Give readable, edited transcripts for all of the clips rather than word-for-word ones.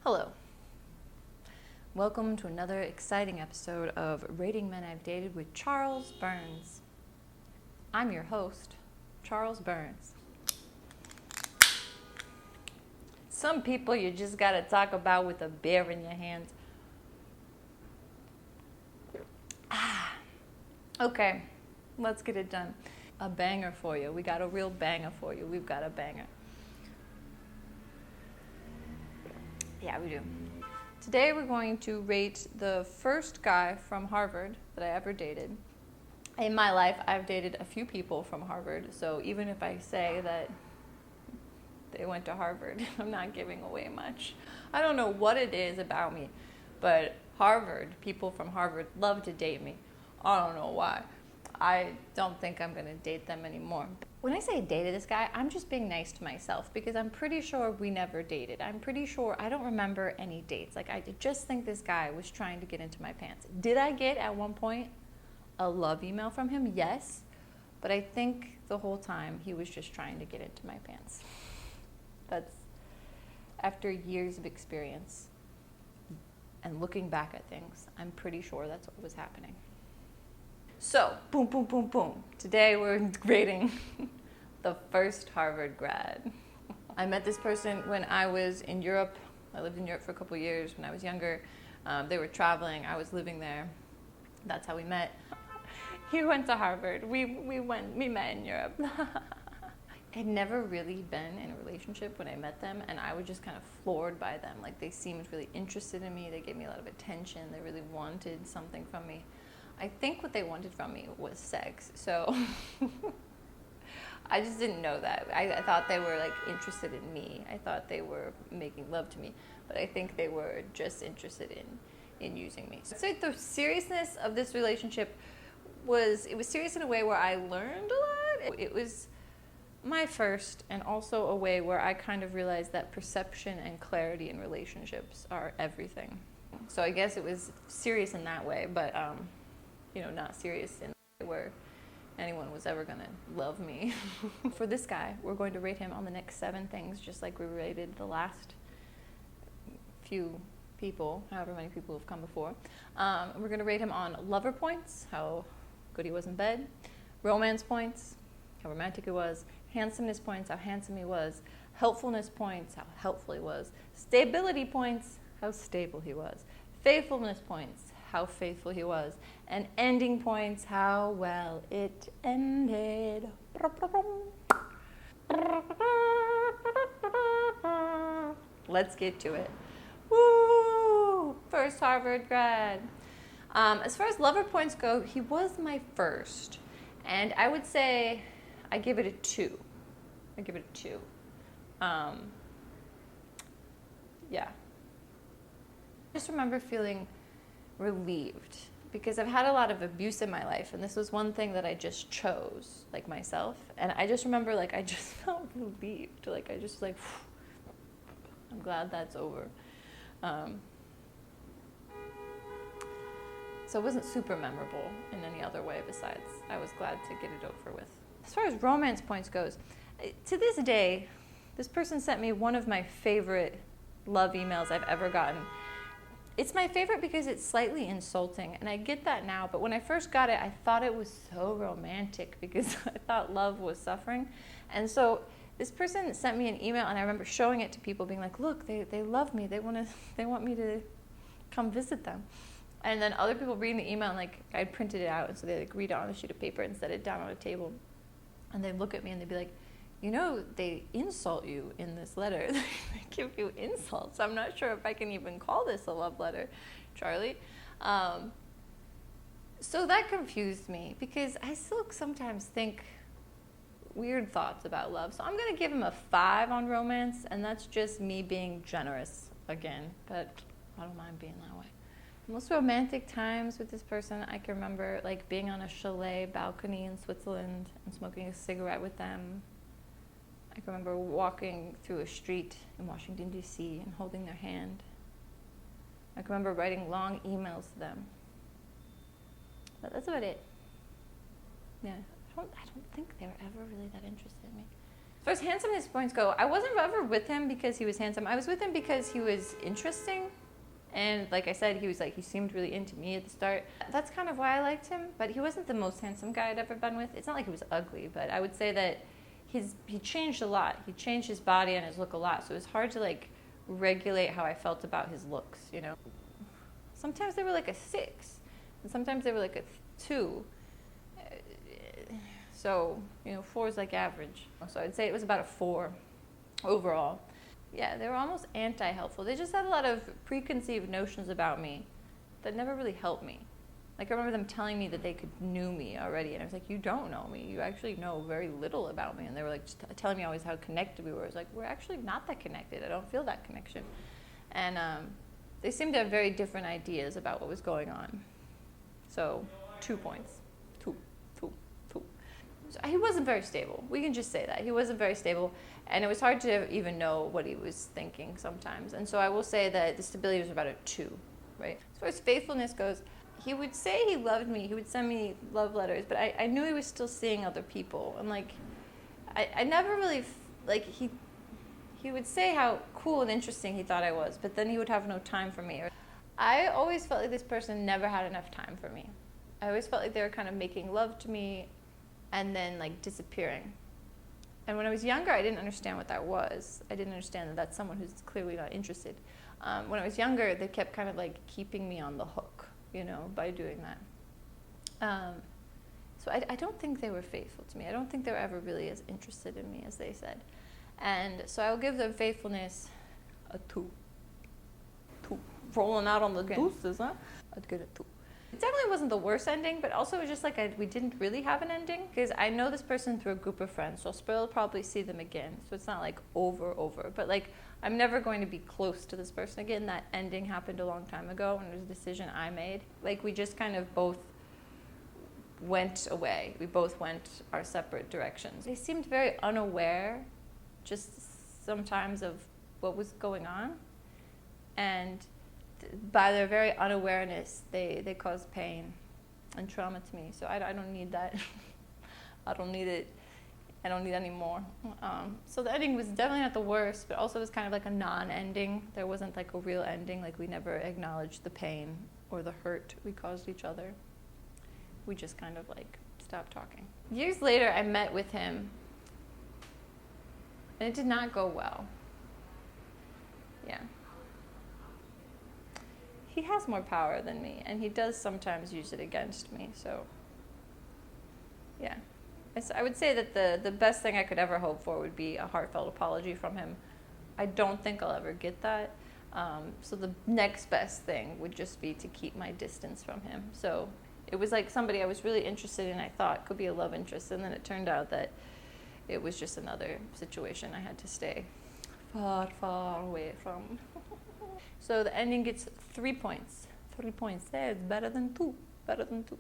Hello. Welcome to another exciting episode of Rating Men I've Dated with Charles Burns. I'm your host, Charles Burns. Some people you just gotta talk about with a beer in your hands. Okay, let's get it done. A banger for you. We got a real banger for you. We've got a banger. Yeah, we do. Today we're going to rate the first guy from Harvard that I ever dated. In my life, I've dated a few people from Harvard, so even if I say that they went to Harvard, I'm not giving away much. I don't know what it is about me, but people from Harvard love to date me. I don't know why. I don't think I'm going to date them anymore. When I say dated this guy, I'm just being nice to myself because I'm pretty sure we never dated. I'm pretty sure I don't remember any dates. Like, I just think this guy was trying to get into my pants. Did I get at one point a love email from him? Yes. But I think the whole time he was just trying to get into my pants. That's after years of experience and looking back at things, I'm pretty sure that's what was happening. So, boom, boom, boom, boom. Today we're grading the first Harvard grad. I met this person when I was in Europe. I lived in Europe for a couple years when I was younger. They were traveling. I was living there. That's how we met. He went to Harvard. We met in Europe. I'd never really been in a relationship when I met them, and I was just kind of floored by them. Like, they seemed really interested in me. They gave me a lot of attention. They really wanted something from me. I think what they wanted from me was sex, so I just didn't know that. I thought they were, like, interested in me. I thought they were making love to me, but I think they were just interested in using me. So the seriousness of this relationship was serious in a way where I learned a lot. It was my first, and also a way where I kind of realized that perception and clarity in relationships are everything. So I guess it was serious in that way, but not serious in the way where anyone was ever going to love me. For this guy, we're going to rate him on the next 7 things, just like we rated the last few people, however many people have come before. We're going to rate him on lover points, how good he was in bed, romance points, how romantic he was, handsomeness points, how handsome he was, helpfulness points, how helpful he was, stability points, how stable he was, faithfulness points, how faithful he was, and ending points, how well it ended. Let's get to it. Woo! First Harvard grad. As far as lover points go, he was my first, and I would say I give it a 2. I give it a 2. Yeah. I just remember feeling relieved because I've had a lot of abuse in my life, and this was one thing that I just chose, like, myself. And I just remember, like, I just felt relieved. Like, I just, like, I'm glad that's over. So it wasn't super memorable in any other way besides I was glad to get it over with. As far as romance points goes, to this day, this person sent me one of my favorite love emails I've ever gotten. It's my favorite because it's slightly insulting, and I get that now, but when I first got it, I thought it was so romantic because I thought love was suffering. And so this person sent me an email, and I remember showing it to people, being like, look, they love me. They want me to come visit them. And then other people reading the email, and, like, I printed it out, and so they, like, read it on a sheet of paper and set it down on a table. And they'd look at me and they'd be like, they insult you in this letter. They give you insults. I'm not sure if I can even call this a love letter, Charlie. So that confused me because I still sometimes think weird thoughts about love. So I'm going to give him a 5 on romance, and that's just me being generous again. But I don't mind being that way. Most romantic times with this person, I can remember, like, being on a chalet balcony in Switzerland and smoking a cigarette with them. I can remember walking through a street in Washington, D.C. and holding their hand. I can remember writing long emails to them. But that's about it. Yeah, I don't think they were ever really that interested in me. far as handsomeness points go, I wasn't ever with him because he was handsome. I was with him because he was interesting. And like I said, he seemed really into me at the start. That's kind of why I liked him, but he wasn't the most handsome guy I'd ever been with. It's not like he was ugly, but I would say that he changed a lot. He changed his body and his look a lot, so it was hard to like regulate how I felt about his looks, you know. Sometimes they were like a 6, and sometimes they were like a 2. So, you know, 4 is like average. So I'd say it was about a 4 overall. Yeah, they were almost anti-helpful. They just had a lot of preconceived notions about me that never really helped me. Like, I remember them telling me that they knew me already, and I was like, you don't know me. You actually know very little about me. And they were like just telling me always how connected we were. I was like, we're actually not that connected. I don't feel that connection. And they seemed to have very different ideas about what was going on. So 2 points. 2. So he wasn't very stable. We can just say that. He wasn't very stable. And it was hard to even know what he was thinking sometimes. And so I will say that the stability was about a 2, right? As far as faithfulness goes, he would say he loved me. He would send me love letters. But I knew he was still seeing other people. And, like, I never really, like, he would say how cool and interesting he thought I was. But then he would have no time for me. I always felt like this person never had enough time for me. I always felt like they were kind of making love to me and then, like, disappearing. And when I was younger, I didn't understand what that was. I didn't understand that that's someone who's clearly not interested. When I was younger, they kept kind of like keeping me on the hook, you know, by doing that. So I don't think they were faithful to me. I don't think they were ever really as interested in me as they said. And so I'll give them faithfulness a 2. 2. Rolling out on the deuces, huh? I'd give it a 2. It definitely wasn't the worst ending, but also it was just like we didn't really have an ending, because I know this person through a group of friends, so I'll still probably see them again. So it's not like over, but like I'm never going to be close to this person again. That ending happened a long time ago, and it was a decision I made. Like, we just kind of both went away. We both went our separate directions. They seemed very unaware, just sometimes, of what was going on, and by their very unawareness, they cause pain and trauma to me. So I don't need that. I don't need it. I don't need any more. So the ending was definitely not the worst, but also it was kind of like a non-ending. There wasn't like a real ending. Like, we never acknowledged the pain or the hurt we caused each other. We just kind of like stopped talking. Years later, I met with him, and it did not go well. Yeah. He has more power than me, and he does sometimes use it against me, so yeah. I would say that the best thing I could ever hope for would be a heartfelt apology from him. I don't think I'll ever get that, so the next best thing would just be to keep my distance from him. So it was like somebody I was really interested in, I thought could be a love interest, and then it turned out that it was just another situation I had to stay far, far away from. So the ending gets 3 points. 3 points. Yeah, it's better than 2. Better than 2.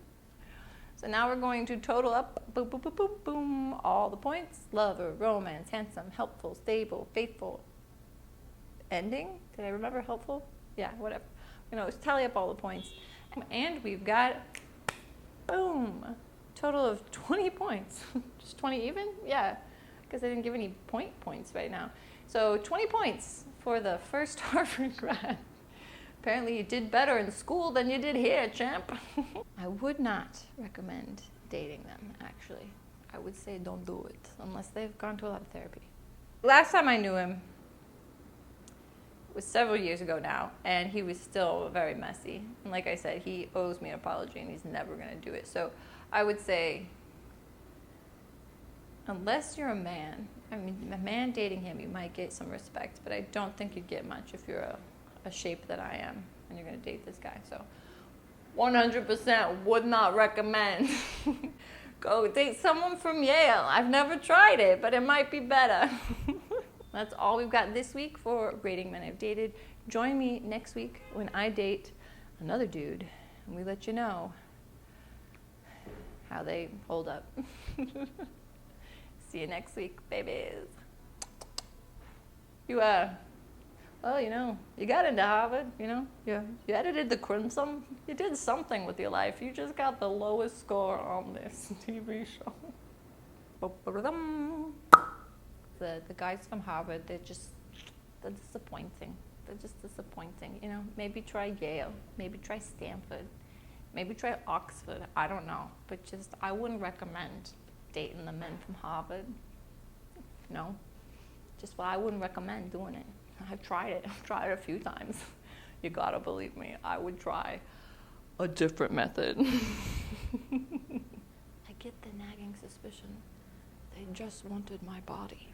So now we're going to total up, boom, boom, boom, boom, boom, all the points. Lover, romance, handsome, helpful, stable, faithful. Ending? Did I remember helpful? Yeah, whatever. You know, tally up all the points. And we've got, boom, total of 20 points. Just 20 even? Yeah, because I didn't give any points right now. So 20 points for the first Harvard grad. Apparently you did better in school than you did here, champ. I would not recommend dating them, actually. I would say don't do it, unless they've gone to a lot of therapy. Last time I knew him was several years ago now, and he was still very messy. And like I said, he owes me an apology, and he's never going to do it. So I would say, unless you're a man, I mean, a man dating him, you might get some respect, but I don't think you'd get much if you're a shape that I am, and you're going to date this guy. So 100% would not recommend. Go date someone from Yale. I've never tried it, but it might be better. That's all we've got this week for rating men I've dated. Join me next week when I date another dude, and we let you know how they hold up. See you next week, babies. Well, you know, you got into Harvard, you know, you edited the Crimson. You did something with your life. You just got the lowest score on this TV show. the guys from Harvard, they're disappointing. They're just disappointing. You know, maybe try Yale, maybe try Stanford, maybe try Oxford. I don't know, but just I wouldn't recommend dating the men from Harvard. No, just I wouldn't recommend doing it. I've tried it. I've tried it a few times. You gotta believe me. I would try a different method. I get the nagging suspicion they just wanted my body.